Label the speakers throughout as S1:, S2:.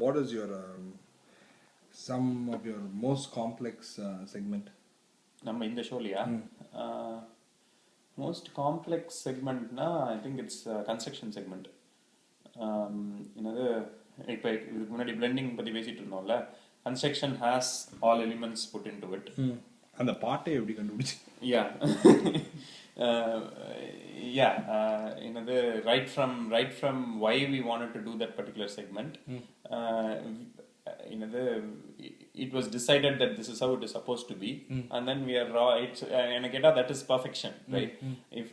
S1: What is your some of your most complex segment?
S2: நம்ம இந்த ஷோலையா மோஸ்ட் காம்ப்ளெக்ஸ் செக்மெண்ட்னா I think it's construction segment. என்னது இப்போ இதுக்கு முன்னாடி பிளெண்டிங் பற்றி பேசிட்டு இருந்தோம்ல, construction has all elements put into it.
S1: அந்த பாட்டை எப்படி கண்டுபிடிச்சு?
S2: யா யா என்னது right from why we wanted to do that particular segment. என்னது it was decided that this is how it is supposed to be, and then we are raw. It's எனக்கு கேட்டா that is perfection, right?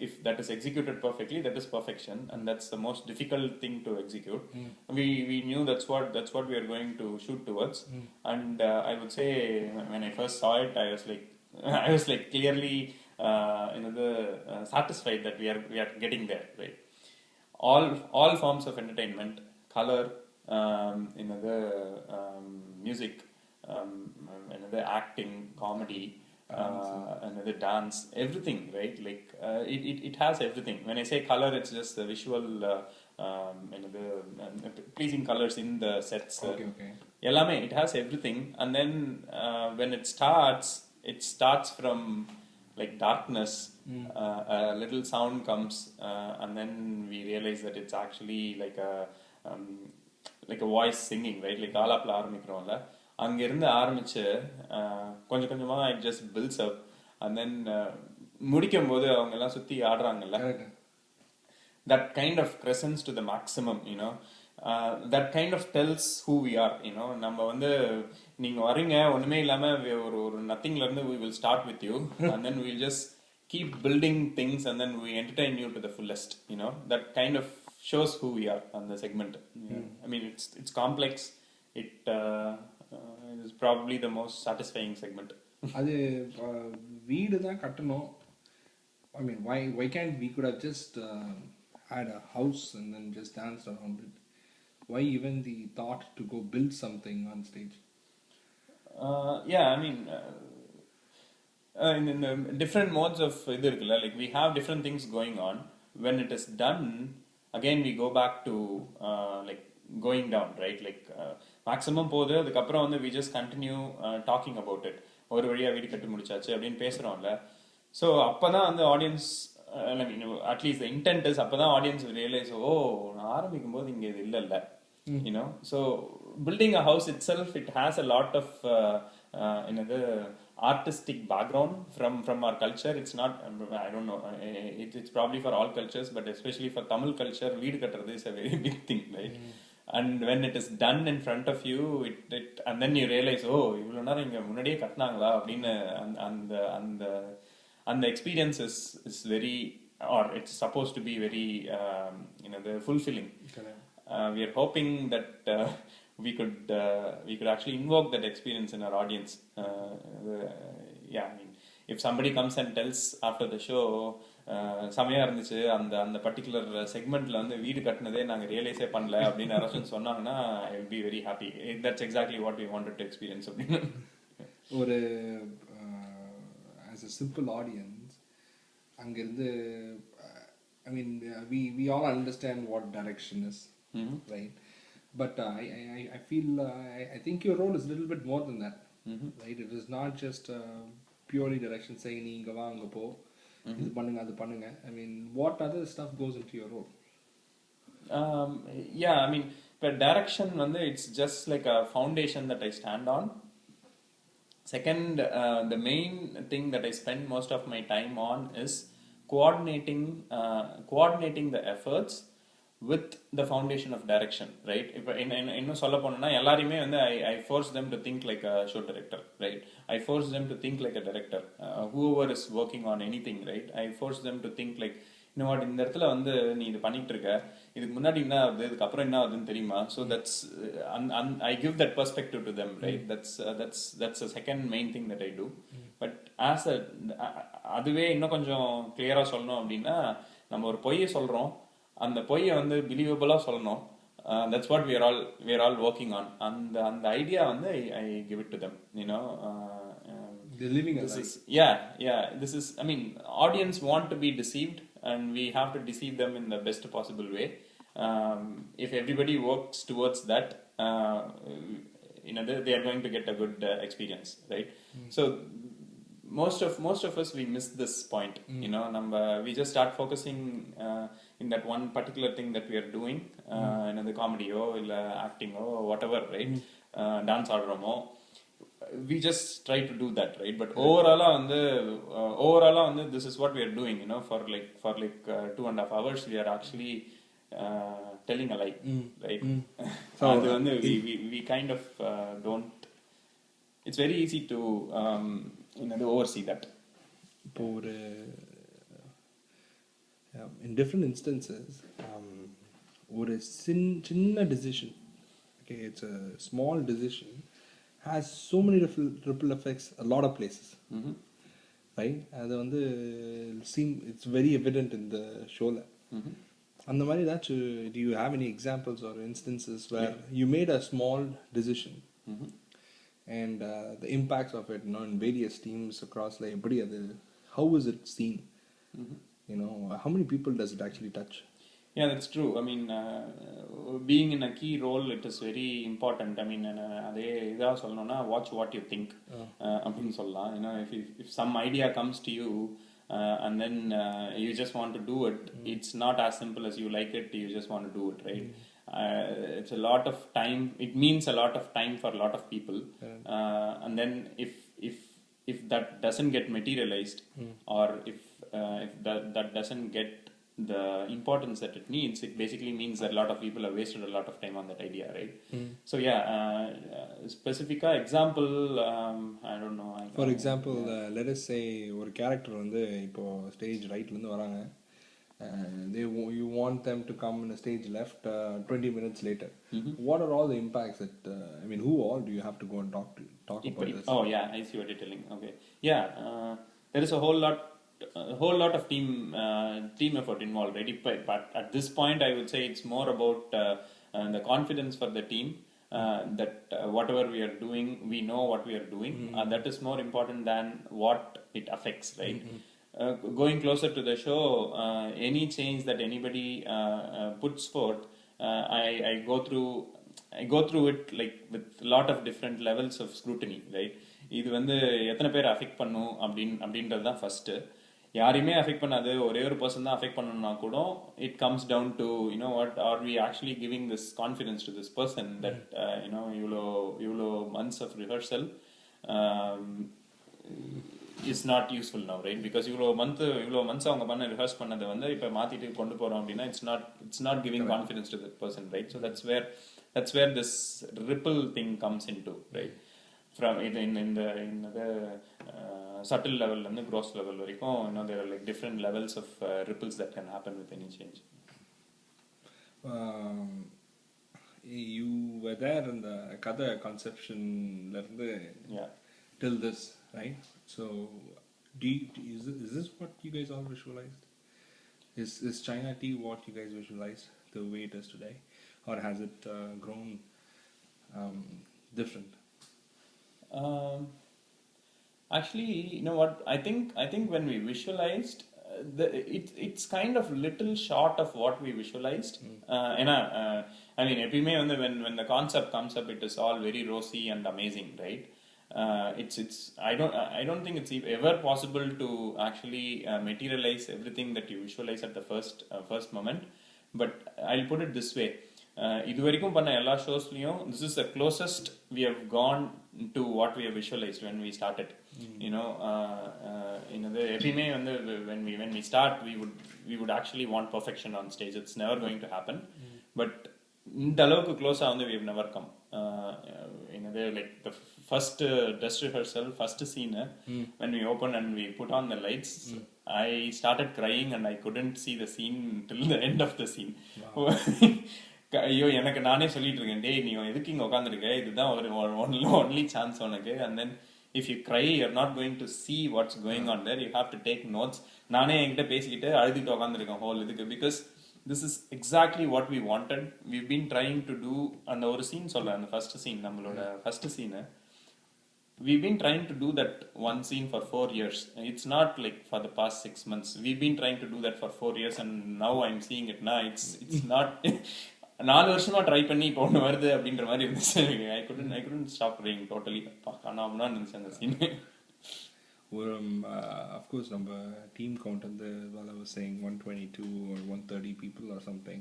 S2: If that is executed perfectly, that is perfection, and that's the most difficult thing to execute. We knew that's what we are going to shoot towards, and I would say when I first saw it, I was like clearly satisfied that we are getting there, right? All forms of entertainment, color, music, another acting, comedy, another dance, everything, right? Like it has everything. When I say color, it's just the visual, pleasing colors in the sets.
S1: Okay.
S2: Ellame, it has everything. And then when it starts from like darkness. A little sound comes, and then we realize that it's actually like a voice singing, right? Like ஆலாப்ல ஆரம்பிக்கிறோம்ல, அங்கிருந்து ஆரம்பிச்சு கொஞ்சம் கொஞ்சமா it just builds up, and then முடிக்கும் போது அவங்க எல்லாம் சுத்தி ஆடுறாங்கல்ல, that kind of crescents to the maximum, that kind of tells who we are, நம்ம வந்து நீங்க வரீங்க ஒண்ணுமே இல்லாம ஒரு நத்திங்ல இருந்து we will start with you and then we'll just keep building things and then we entertain you to the fullest, that kind of shows who we are on the segment. I mean it's complex. It is probably the most satisfying segment.
S1: அது வீடு தான் கட்டணும். I mean why can't we could have just had a house and then just danced around it? Why even the thought to go build something on stage?
S2: Yeah, I mean in the different modes of idu irukla, like we have different things going on. When it is done, again we go back to like going down, right? Like maximum போது அதுக்கப்புறம் வந்து we just continue talking about it. ஒரு வழியா வீடு கட்டி முடிச்சாச்சு அப்படின்னு பேசுறோம்ல. So அப்பதான் வந்து audience, at least the intent is, அப்பதான் ஆடியன்ஸ் ரியலைஸ், ஓ நான் ஆரம்பிக்கும் போது இங்க இது இல்லைல்ல. So building a house itself, it has a lot of artistic background from our culture. It's not, I don't know, it's probably for all cultures, but especially for Tamil culture, வீடு கட்டுறது is a very big thing, right? And when it is done in front of you, it and then you realize, oh இவ்வளவு நேரம் இங்க முன்னாடியே கட்டினாங்களா அப்படின்னு, அந்த experience is very, or it's supposed to be very fulfilling. We are hoping that we could actually invoke that experience in our audience. I mean, if somebody comes and tells after the show, சமயா இருந்துச்சு அந்த particular செக்மெண்ட்ல வந்து வீடு கட்டினதே நாங்க ரியலைஸே பண்ணல அப்படின்னு யாராச்சும் சொன்னாங்கன்னா, I will be very happy. That's exactly what we wanted to experience.
S1: ஒரு as a simple audience, அங்கிருந்து I mean we all understand what direction is, right? But I feel I think your role is a little bit more than that, right? It is not just purely direction, saying நீ இங்க வா அங்க போ, இது பண்ணுங்க அது பண்ணுங்க. I mean, what other stuff goes into your role?
S2: Yeah, I mean, but direction வந்து it's just like a foundation that I stand on. Second, the main thing that I spend most of my time on is coordinating the efforts with the foundation of direction, right? If இன்னும் சொல்ல போனோம்னா எல்லாரையுமே வந்து I force them to think like a show director, right? I force them to think like a director. Whoever is working on anything, right? I force them to think like, இந்த இடத்துல வந்து நீ இது பண்ணிட்டு இருக்க, இதுக்கு முன்னாடி என்ன ஆகுது, இதுக்கு அப்புறம் என்ன ஆகுதுன்னு தெரியுமா? So that's I give that perspective to them, right? That's the second main thing that I do. But அதுவே இன்னும் கொஞ்சம் கிளியரா சொல்லணும் அப்படின்னா, நம்ம ஒரு பொய்யை சொல்றோம், அந்த பொய்யை வந்து பிலீவபிளா சொல்லணும். That's what we are all working on. அந்த ஐடியா வந்து I give it to them,
S1: They're living a life.
S2: This is, I mean, audience want to be deceived and we have to deceive them in the best possible way. If everybody works towards that, they are going to get a good experience, right? So most of us, we miss this point. We just start focusing in that one particular thing that we are doing, the comedy illa acting whatever, right? Dance ஆடுறோமோ, we just try to do that, right? But overall this is what we are doing, for 2.5 hours we are actually telling a lie, right? So we kind of don't, it's very easy to oversee that.
S1: In different instances, ஒரு சின்ன decision, okay, it's a small decision, has so many ripple effects a lot of places, right? அது வந்து it's very evident in the show. அந்த மாதிரி ஏதாச்சும், do you have any examples or instances where you made a small decision and the impacts of it, in various teams across, like எப்படி அது, how is it seen? How many people does it actually touch?
S2: Yeah, that's true. I mean, being in a key role, it is very important. I mean, அதே இதா சொல்லணும்னா, watch what you think அப்படின்னு சொல்லலாம். If some idea comes to you and then you just want to do it, it's not as simple as you like it, you just want to do it, right? It's a lot of time, it means a lot of time for a lot of people, and then if that doesn't get materialized, or if that doesn't get the importance that it needs, it basically means that a lot of people have wasted a lot of time on that idea, right? So specific example, I don't know.
S1: For example, let us say ஒரு character வந்து இப்போ stage ரைட்ல இருந்து வராங்க, you want them to come in a stage left 20 minutes later. What are all the impacts that who all do you have to go and talk about this?
S2: Oh yeah, I see what you're telling. Okay, there is a whole lot of team effort involved, right? But at this point I would say it's more about the confidence for the team, that whatever we are doing, we know what we are doing. That is more important than what it affects, right? Going closer to the show, any change that anybody puts forth, I go through it like with a lot of different levels of scrutiny, right? இது வந்து எத்தனை பேர் affect பண்ணும் அப்படின்றது தான் first. யாரையுமே affect பண்ணாது, ஒரே ஒரு பர்சன் தான் அஃபெக்ட் பண்ணணும்னா கூட, it comes down to what are we actually giving this confidence to this person that இவ்வளோ months of rehearsal is not useful now, right? Because இவ்வளோ மந்த்ஸ் அவங்க பண்ண ரிஹர்ஸ் பண்ணதை வந்து இப்போ மாற்றிட்டு கொண்டு போகிறோம் அப்படின்னா it's not giving confidence to that person, right? So that's where this ripple thing comes into, right? From in the subtle level and the gross level varaikkum, there are like different levels of ripples that can happen with any change.
S1: You were there in the kada conception la irundhu till this, right? So is this what you guys all visualized? Is China tea what you guys visualized the way it is today, or has it grown different?
S2: Actually, you know what? I think when we visualized, it's kind of little short of what we visualized. I mean, when the concept comes up, it is all very rosy and amazing, right? I don't think it's ever possible to actually materialize everything that you visualize at the first moment. But I'll put it this way. இது வரைக்கும் பண்ண எல்லா ஷோஸ்லயும் this is the closest we have gone to what we have visualized when we started. எப்பயுமே வந்து when we start, we would actually want perfection on stage. It's never going to happen. But இந்த அளவுக்கு க்ளோஸா வந்து we have never come. Like the first dress rehearsal, first scene, when we opened and we put on the lights, I started crying and I couldn't see the scene till the end of the scene. ஐயோ, எனக்கு நானே சொல்லிட்டு இருக்கேன், டேய் நீ எதுக்கு இங்க உட்காந்துருக்க, இதுதான் ஒரு ஒன்லி சான்ஸ் உனக்கு. And then if you cry, you're not going to see what's going on there, you have to take notes. நானே என்கிட்ட பேசிக்கிட்டு அழுதுட்டு உட்காந்துருக்கேன் ஹோல் இதுக்கு. Because this is exactly what we wanted. We've been trying to do. அந்த ஒரு scene சொல்றேன், அந்த ஃபர்ஸ்ட் சீன், நம்மளோட first scene, we've been trying to do that one scene for 4 years. It's not like for the past 6 months. We've been trying to do that for 4 years, and now I'm seeing it now. It's not 4 வருஷமா try பண்ணி இப்போ ஒன்று வருது அப்படின்ற மாதிரி இருந்துச்சு. I couldn't stop playing totally. காணாமலாம் இருந்துச்சு அந்த சீன்.
S1: ஒரு அஃப்கோர்ஸ் நம்ம டீம் கவுண்ட் வந்து well, I was saying 122 or 130 people or something.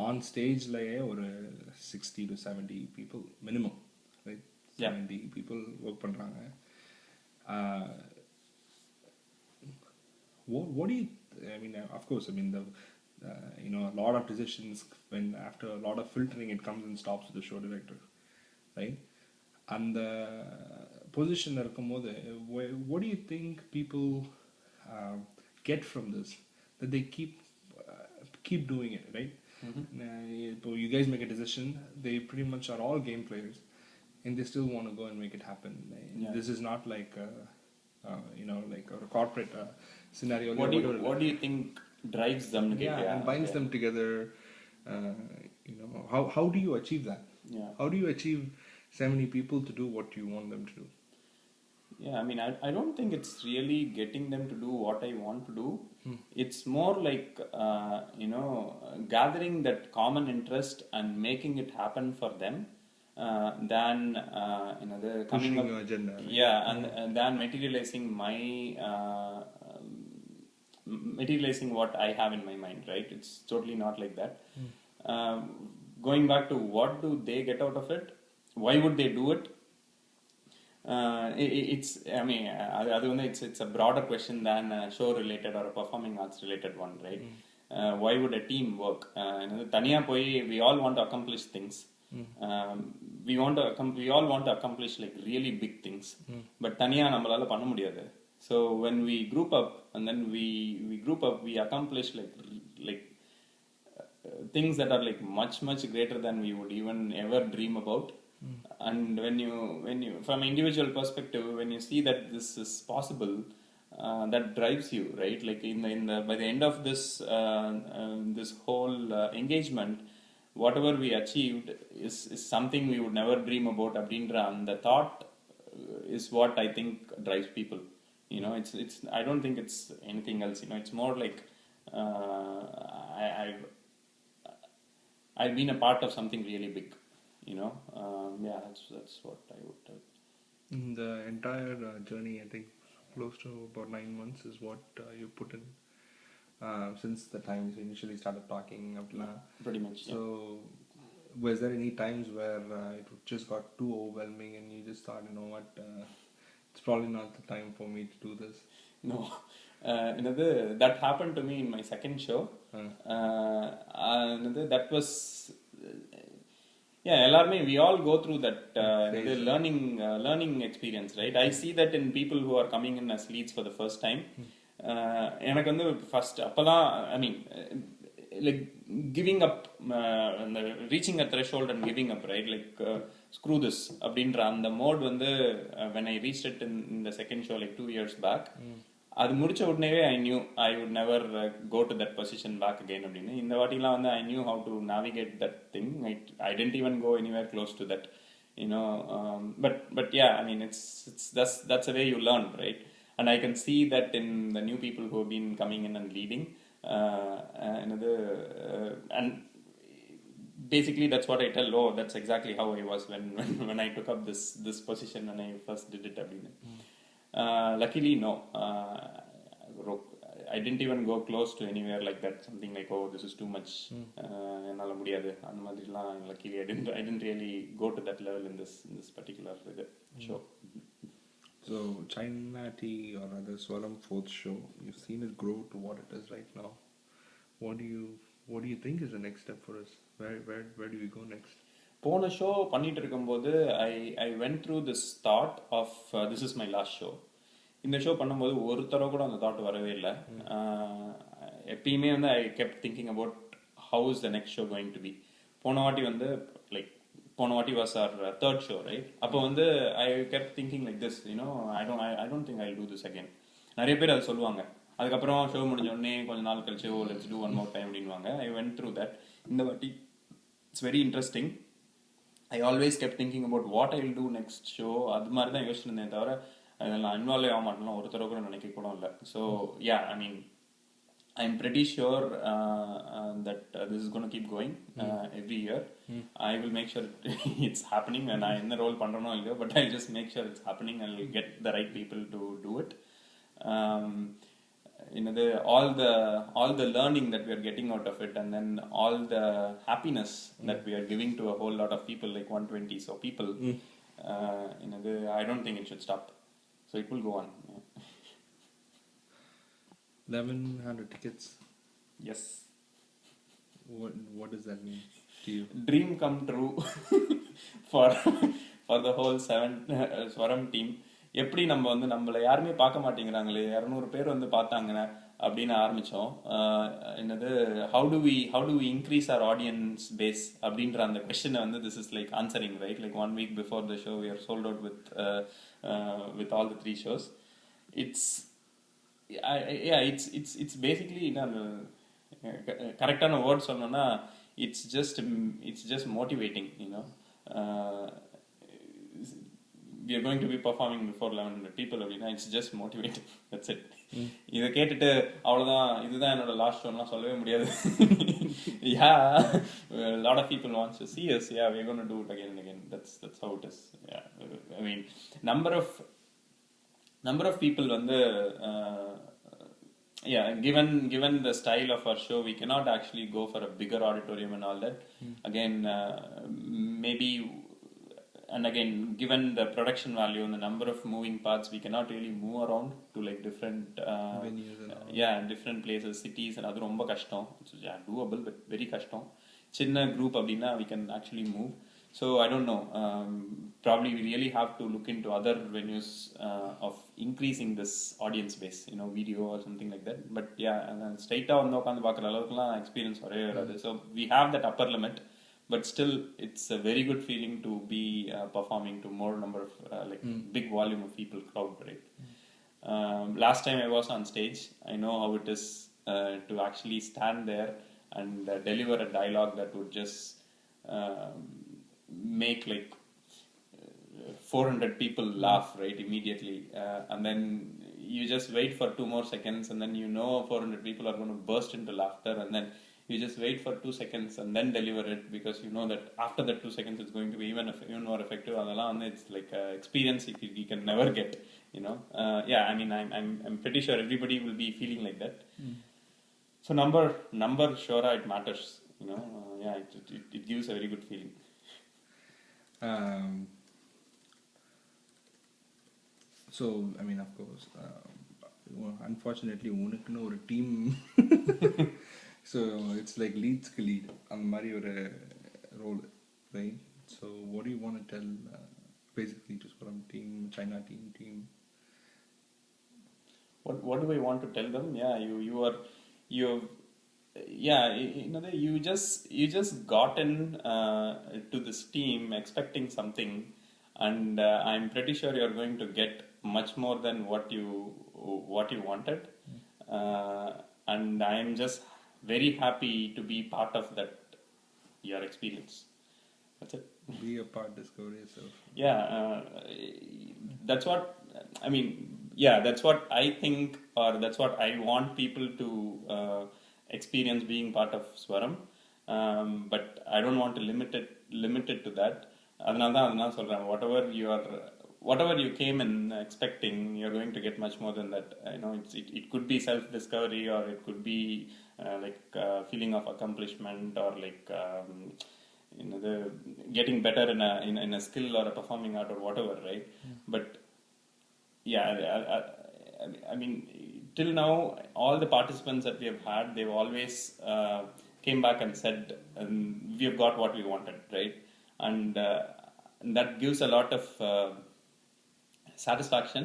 S1: On stageலயே ஒரு 60 to 70 people minimum, right? 70 people work பண்றாங்க. What do you, I mean, of course, I mean, the a lot of decisions, when after a lot of filtering, it comes and stops with the show director, right? அந்த பொசிஷனில் இருக்கும்போது what do you think people get from this, that they keep doing it, right? இப்போ you guys make a decision, they pretty much are all game players and they still want to go and make it happen. This is not like like a corporate scenario.
S2: What do you think drives them to get
S1: and binds them together? How do you achieve that? How do you achieve 70 people to do what you want them to do?
S2: I mean, I don't think it's really getting them to do what I want to do. It's more like gathering that common interest and making it happen for them, than the
S1: pushing your agenda, right?
S2: and than materializing what I have in my mind, right? It's totally not like that. Going back to what do they get out of it, why would they do it? It's a broader question than a show related or a performing arts related one, right? Why would a team work? Taniya poi, we all want to accomplish things. We all want to accomplish like really big things, but taniya nammalaala panna mudiyadhu. So when we group up and then we accomplish like things that are like much greater than we would even ever dream about. And when you from an individual perspective, when you see that this is possible, that drives you, right? Like by the end of this whole engagement, whatever we achieved is something we would never dream about. Abdindra, and the thought is what I think drives people. It's I don't think it's anything else. It's more like I've been a part of something really big. That's what I would tell.
S1: The entire journey, I think close to about 9 months is what you put in since the time you initially started talking up to now.
S2: Pretty much.
S1: So was there any times where it just got too overwhelming and you just thought, what, it's probably not the time for me to do this?
S2: No. That happened to me in my second show. That was we all go through that learning experience, right? I see that in people who are coming in as leads for the first time. எனக்கு வந்து first அப்பதான் like giving up, reaching a threshold and giving up, right? Like screw this அப்படின்ற அந்த mode வந்து when I reached it in the second show like 2 years back, அது முடிச்ச உடனேவே I knew I would never go to that position back again அப்படின்னு. இந்த வாட்டிலாம் வந்து I knew how to navigate that thing. I didn't even go anywhere close to that, but it's that's the way you learn, right? And I can see that in the new people who have been coming in and leading, and basically that's what I tell. That's exactly how I was when I took up this position when I first did it. Luckily, no. I didn't even go close to anywhere like that. Something like, this is too much. Luckily, I didn't really go to that level in this particular show.
S1: So China Tea or other Swaram fourth show, you've seen it grow to what it is right now. What do you think is the next step for us? Where do we go next?
S2: போன show பண்ணிட்டு இருக்கும்போது I went through this thought of this is my last show. இந்த show பண்ணும்போது ஒரு தடவை கூட அந்த thought வரவே இல்லை. எப்பயுமே வந்து I kept thinking about how is the next show going to be. போன வாட்டி was our third show, right? அப்போ வந்து I kept thinking like this, I don't think I'll do this again. நிறைய பேர் அது சொல்லுவாங்க. அதுக்கப்புறம் ஷோ முடிஞ்ச உடனே கொஞ்ச நாள் கழிச்சு let's do one more time அப்படின்வாங்க. I went through that. இந்த வாட்டி it's very interesting. I always kept thinking about what I will do next show. அது மாதிரி தான் யோசிச்சிருந்தேன் தவிர அதெல்லாம் இன்வால்வ் ஆக மாட்டேன் ஒரு தடவை கூட நினைக்க கூட இல்லை. So I'm pretty sure that this is going to keep going every year. I will make sure it's happening, and I in the role pandrano illo, but I'll just make sure it's happening, and I'll get the right people to do it. All the learning that we are getting out of it, and then all the happiness that we are giving to a whole lot of people, like 120 so people. I don't think it should stop, so it will go on.
S1: 1,100 tickets.
S2: Yes.
S1: What does that mean to you?
S2: Dream come true for the whole Swaram team. எப்படி நம்ம வந்து நம்மளை யாருமே பார்க்க மாட்டேங்கிறாங்களே, 200 பேர் வந்து பார்த்தாங்க அப்படின்னு ஆரம்பிச்சோம். என்னது how do we increase our audience base அப்படின்ற அந்த கொஸ்டினை வந்து this is like answering, right? Like 1 week before the show we are sold out with all the 3 shows. It's basically கரெக்டான வேர்ட் சொன்னோம்னா it's just motivating, we are going to be performing before 1,100 people அப்படின்னா it's just motivating. That's it. இதை கேட்டுட்டு அவ்வளோதான் இதுதான் என்னோட last ஷோலாம் சொல்லவே முடியாது. Yeah, a lot of people want to see us. Yeah, we're going to do it again and again. That's how it is. Yeah, I mean number of people வந்து given the style of our show, we cannot actually go for a bigger auditorium and all that. Again, maybe, and again, given the production value and the number of moving parts, we cannot really move around to like different
S1: venues and all.
S2: Different places, cities, and அது ரொம்ப கஷ்டம். So yeah, doable but very கஷ்டம். சின்ன group அப்படின்னா we can actually move. So I don't know. Probably we really have to look into other venues of increasing this audience base, video or something like that. But yeah, straight out வந்து உட்கார்ந்து பார்க்குற அளவுக்குலாம் experience வரவே வராது. So we have that upper limit, but still it's a very good feeling to be performing to more number of big volume of people crowd, right? Last time I was on stage, I know how it is to actually stand there and deliver a dialogue that would just make like 400 people laugh right immediately, and then you just wait for 2 more seconds, and then 400 people are going to burst into laughter, and then you just wait for 2 seconds and then deliver it, because you know that after that 2 seconds it's going to be even more effective. It's like an experience you can never get. I mean I'm pretty sure everybody will be feeling like that. So number sure it matters. It gives a very good feeling.
S1: So I mean, of course, unfortunately உனக்குன்னு ஒரு team so it's like leads lead அந்த மாதிரி ஒரு role, right? So what do you want to tell basically to Swaram team, China team?
S2: What do I want to tell them? You just gotten to this team expecting something, and I'm pretty sure you're going to get much more than what you wanted, and I'm just very happy to be part of that your experience. That's it.
S1: Be a part, discover yourself.
S2: That's what I mean. That's what I think, or that's what I want people to experience being part of Swaram, but I don't want to limit it to that. அதனால சொல்றேன், whatever you came in expecting, you're going to get much more than that. It could be self discovery, or it could be feeling of accomplishment, or the getting better in a skill or a performing art or whatever, right? But I mean, till now, all the participants that we have had, they've always came back and said, we have got what we wanted, right? And that gives a lot of satisfaction,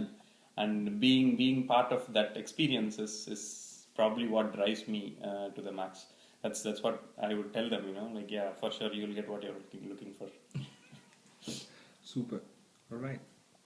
S2: and being part of that experience is probably what drives me to the max. That's what I would tell them, for sure you'll get what you're looking for.
S1: Super. All right.